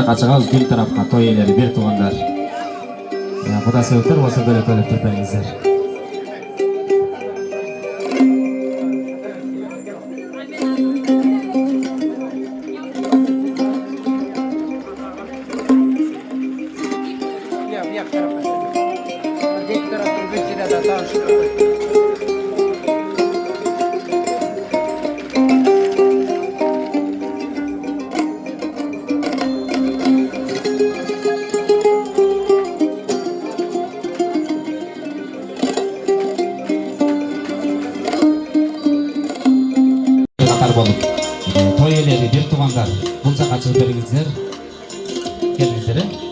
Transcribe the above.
Kaçağız bir tarafka toy eleri bir tuğanlar. Bu da sevkler olsa böyle türpenizler. Toy eleri bir tuğanlar. Bunca kaçır beringizler. Kendinizlere.